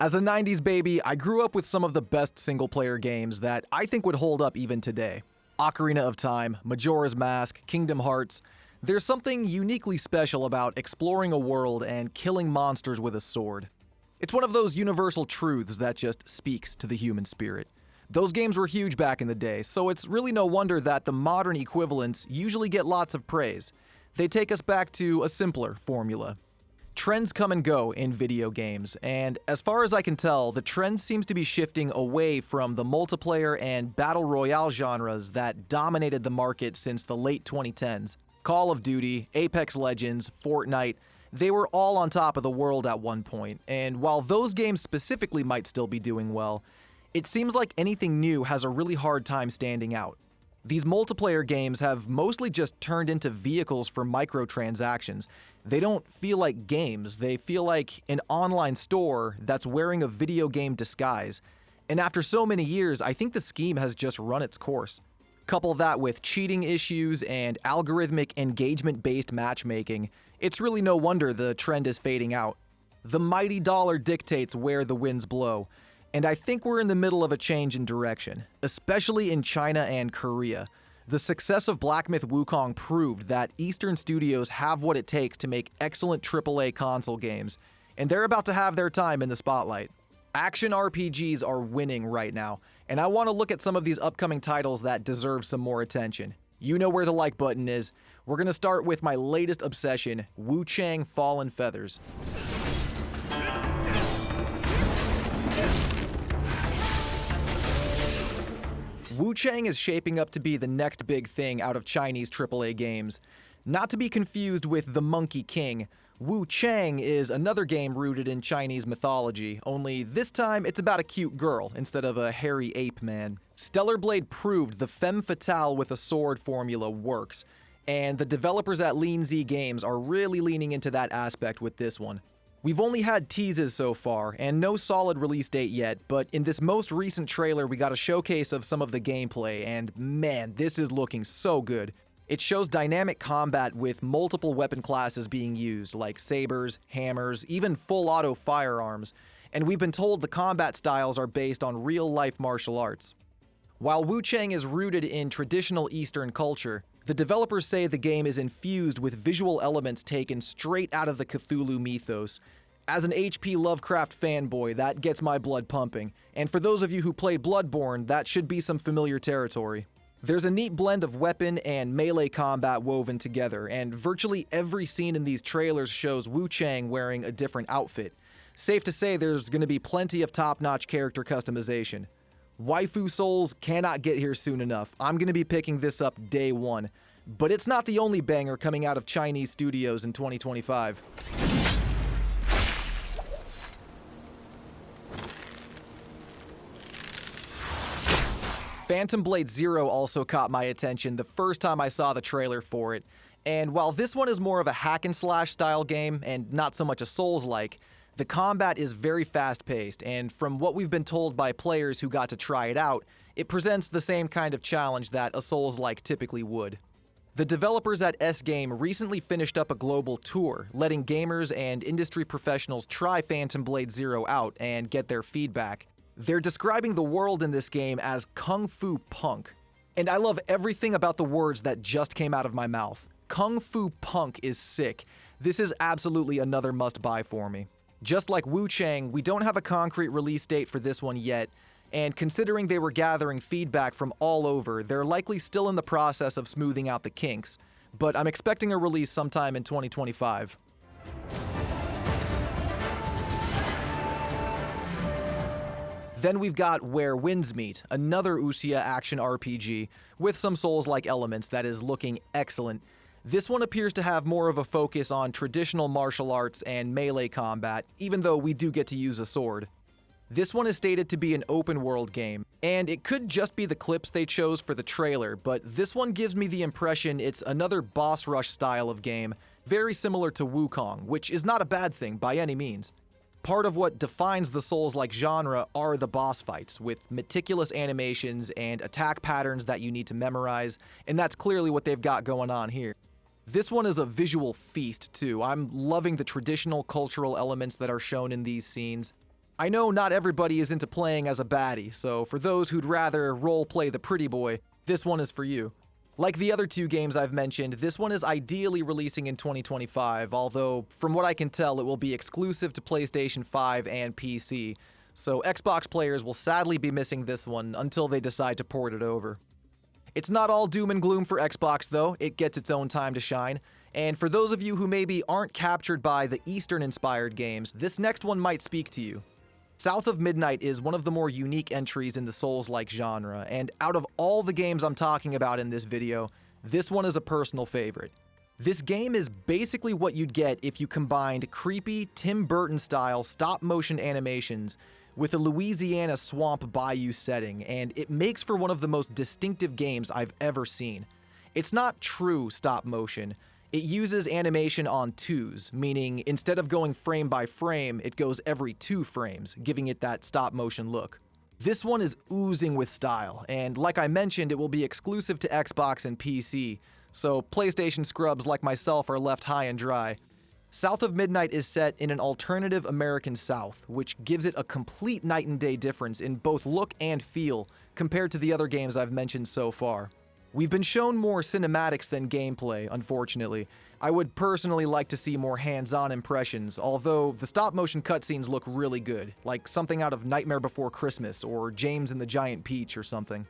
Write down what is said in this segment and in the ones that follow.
As a 90s baby, I grew up with some of the best single-player games that I think would hold up even today. Ocarina of Time, Majora's Mask, Kingdom Hearts. There's something uniquely special about exploring a world and killing monsters with a sword. It's one of those universal truths that just speaks to the human spirit. Those games were huge back in the day, so it's really no wonder that the modern equivalents usually get lots of praise. They take us back to a simpler formula. Trends come and go in video games, and as far as I can tell, the trend seems to be shifting away from the multiplayer and battle royale genres that dominated the market since the late 2010s. Call of Duty, Apex Legends, Fortnite, they were all on top of the world at one point, and while those games specifically might still be doing well, it seems like anything new has a really hard time standing out. These multiplayer games have mostly just turned into vehicles for microtransactions. They don't feel like games, they feel like an online store that's wearing a video game disguise. And after so many years, I think the scheme has just run its course. Couple that with cheating issues and algorithmic engagement-based matchmaking, it's really no wonder the trend is fading out. The mighty dollar dictates where the winds blow. And I think we're in the middle of a change in direction, especially in China and Korea. The success of Black Myth Wukong proved that Eastern studios have what it takes to make excellent AAA console games, and they're about to have their time in the spotlight. Action RPGs are winning right now, and I want to look at some of these upcoming titles that deserve some more attention. You know where the like button is. We're going to start with my latest obsession, Chang Fallen Feathers. Wuchang is shaping up to be the next big thing out of Chinese AAA games. Not to be confused with The Monkey King, Wuchang is another game rooted in Chinese mythology, only this time it's about a cute girl instead of a hairy ape man. Stellar Blade proved the femme fatale with a sword formula works, and the developers at Lean Z Games are really leaning into that aspect with this one. We've only had teases so far, and no solid release date yet, but in this most recent trailer we got a showcase of some of the gameplay, and man, this is looking so good. It shows dynamic combat with multiple weapon classes being used, like sabers, hammers, even full auto firearms, and we've been told the combat styles are based on real-life martial arts. While Wuchang is rooted in traditional Eastern culture, the developers say the game is infused with visual elements taken straight out of the Cthulhu mythos. As an H.P. Lovecraft fanboy, that gets my blood pumping, and for those of you who played Bloodborne, that should be some familiar territory. There's a neat blend of weapon and melee combat woven together, and virtually every scene in these trailers shows Wuchang wearing a different outfit. Safe to say there's going to be plenty of top-notch character customization. Waifusouls cannot get here soon enough. I'm going to be picking this up day one. But it's not the only banger coming out of Chinese studios in 2025. Phantom Blade Zero also caught my attention the first time I saw the trailer for it. And while this one is more of a hack-and-slash style game and not so much a Souls-like, the combat is very fast-paced, and from what we've been told by players who got to try it out, it presents the same kind of challenge that a Souls-like typically would. The developers at S-Game recently finished up a global tour, letting gamers and industry professionals try Phantom Blade Zero out and get their feedback. They're describing the world in this game as Kung Fu Punk, and I love everything about the words that just came out of my mouth. Kung Fu Punk is sick. This is absolutely another must-buy for me. Just like Wuchang, we don't have a concrete release date for this one yet, and considering they were gathering feedback from all over, they're likely still in the process of smoothing out the kinks, but I'm expecting a release sometime in 2025. Then we've got Where Winds Meet, another wuxia action RPG with some Souls-like elements that is looking excellent. This one appears to have more of a focus on traditional martial arts and melee combat, even though we do get to use a sword. This one is stated to be an open-world game, and it could just be the clips they chose for the trailer, but this one gives me the impression it's another boss rush style of game, very similar to Wukong, which is not a bad thing by any means. Part of what defines the Souls-like genre are the boss fights, with meticulous animations and attack patterns that you need to memorize, and that's clearly what they've got going on here. This one is a visual feast, too. I'm loving the traditional cultural elements that are shown in these scenes. I know not everybody is into playing as a baddie, so for those who'd rather role-play the pretty boy, this one is for you. Like the other two games I've mentioned, this one is ideally releasing in 2025, although from what I can tell it will be exclusive to PlayStation 5 and PC, so Xbox players will sadly be missing this one until they decide to port it over. It's not all doom and gloom for Xbox though, it gets its own time to shine. And for those of you who maybe aren't captured by the Eastern-inspired games, this next one might speak to you. South of Midnight is one of the more unique entries in the Souls-like genre, and out of all the games I'm talking about in this video, this one is a personal favorite. This game is basically what you'd get if you combined creepy, Tim Burton-style stop-motion animations with a Louisiana swamp bayou setting, and it makes for one of the most distinctive games I've ever seen. It's not true stop-motion. It uses animation on twos, meaning instead of going frame by frame, it goes every 2 frames, giving it that stop-motion look. This one is oozing with style, and like I mentioned, it will be exclusive to Xbox and PC, so PlayStation scrubs like myself are left high and dry. South of Midnight is set in an alternative American South, which gives it a complete night and day difference in both look and feel compared to the other games I've mentioned so far. We've been shown more cinematics than gameplay, unfortunately. I would personally like to see more hands-on impressions, although the stop-motion cutscenes look really good, like something out of Nightmare Before Christmas or James and the Giant Peach or something.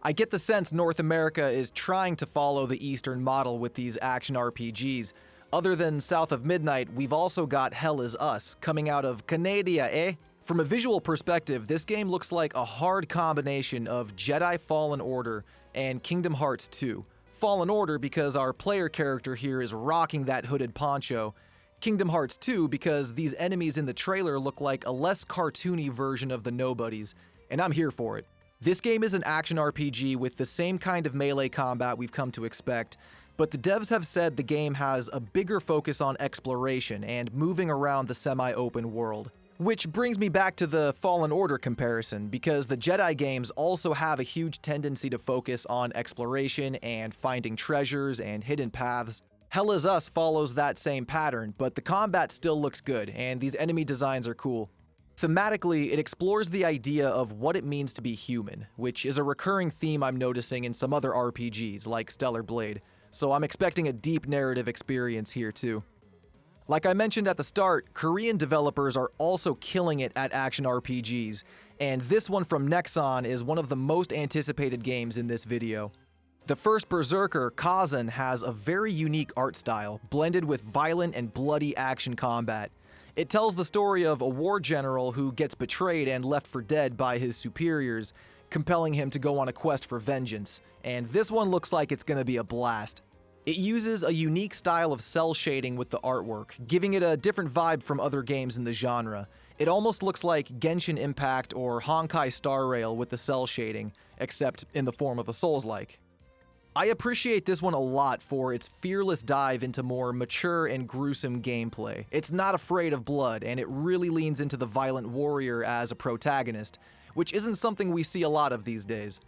I get the sense North America is trying to follow the Eastern model with these action RPGs. Other than South of Midnight, we've also got Hell Is Us, coming out of Canada, eh? From a visual perspective, this game looks like a hard combination of Jedi Fallen Order and Kingdom Hearts 2. Fallen Order because our player character here is rocking that hooded poncho. Kingdom Hearts 2 because these enemies in the trailer look like a less cartoony version of the Nobodies, and I'm here for it. This game is an action RPG with the same kind of melee combat we've come to expect, but the devs have said the game has a bigger focus on exploration and moving around the semi-open world. Which brings me back to the Fallen Order comparison, because the Jedi games also have a huge tendency to focus on exploration and finding treasures and hidden paths. Hell Is Us follows that same pattern, but the combat still looks good, and these enemy designs are cool. Thematically, it explores the idea of what it means to be human, which is a recurring theme I'm noticing in some other RPGs, like Stellar Blade, so I'm expecting a deep narrative experience here too. Like I mentioned at the start, Korean developers are also killing it at action RPGs, and this one from Nexon is one of the most anticipated games in this video. The first Berserker, Khazan, has a very unique art style, blended with violent and bloody action combat. It tells the story of a war general who gets betrayed and left for dead by his superiors, compelling him to go on a quest for vengeance, and this one looks like it's gonna be a blast. It uses a unique style of cell shading with the artwork, giving it a different vibe from other games in the genre. It almost looks like Genshin Impact or Honkai Star Rail with the cell shading, except in the form of a Souls-like. I appreciate this one a lot for its fearless dive into more mature and gruesome gameplay. It's not afraid of blood, and it really leans into the violent warrior as a protagonist, which isn't something we see a lot of these days.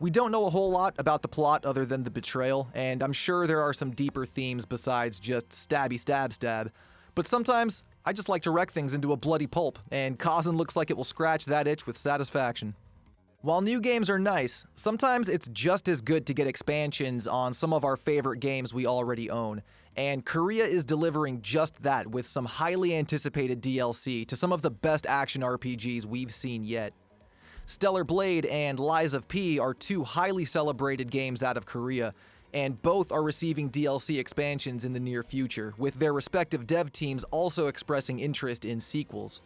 We don't know a whole lot about the plot other than the betrayal, and I'm sure there are some deeper themes besides just stabby stab stab, but sometimes I just like to wreck things into a bloody pulp, and Khazan looks like it will scratch that itch with satisfaction. While new games are nice, sometimes it's just as good to get expansions on some of our favorite games we already own, and Korea is delivering just that with some highly anticipated DLC to some of the best action RPGs we've seen yet. Stellar Blade and Lies of P are two highly celebrated games out of Korea, and both are receiving DLC expansions in the near future, with their respective dev teams also expressing interest in sequels.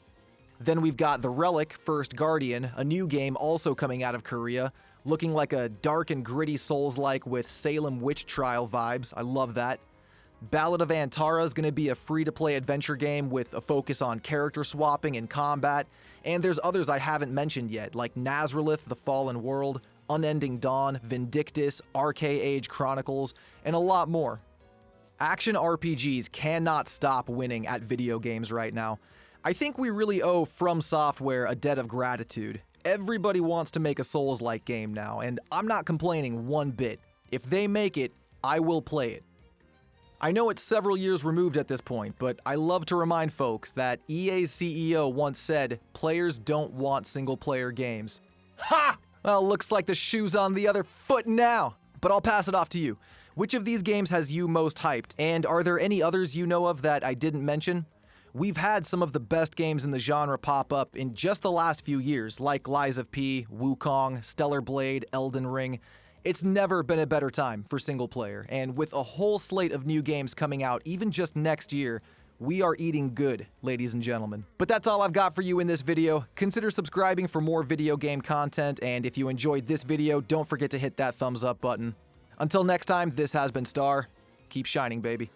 Then we've got The Relic: First Guardian, a new game also coming out of Korea, looking like a dark and gritty Souls-like with Salem witch trial vibes. I love that. Ballad of Antara is going to be a free-to-play adventure game with a focus on character swapping and combat, and there's others I haven't mentioned yet, like Nazralith: The Fallen World, Unending Dawn, Vindictus, Arcade Chronicles, and a lot more. Action RPGs cannot stop winning at video games right now. I think we really owe FromSoftware a debt of gratitude. Everybody wants to make a Souls-like game now, and I'm not complaining one bit. If they make it, I will play it. I know it's several years removed at this point, but I love to remind folks that EA's CEO once said, players don't want single-player games. Ha! Well, looks like the shoe's on the other foot now. But I'll pass it off to you. Which of these games has you most hyped? And are there any others you know of that I didn't mention? We've had some of the best games in the genre pop up in just the last few years, like Lies of P, Wukong, Stellar Blade, Elden Ring. It's never been a better time for single player, and with a whole slate of new games coming out even just next year, we are eating good, ladies and gentlemen. But that's all I've got for you in this video. Consider subscribing for more video game content, and if you enjoyed this video, don't forget to hit that thumbs up button. Until next time, this has been Star. Keep shining, baby.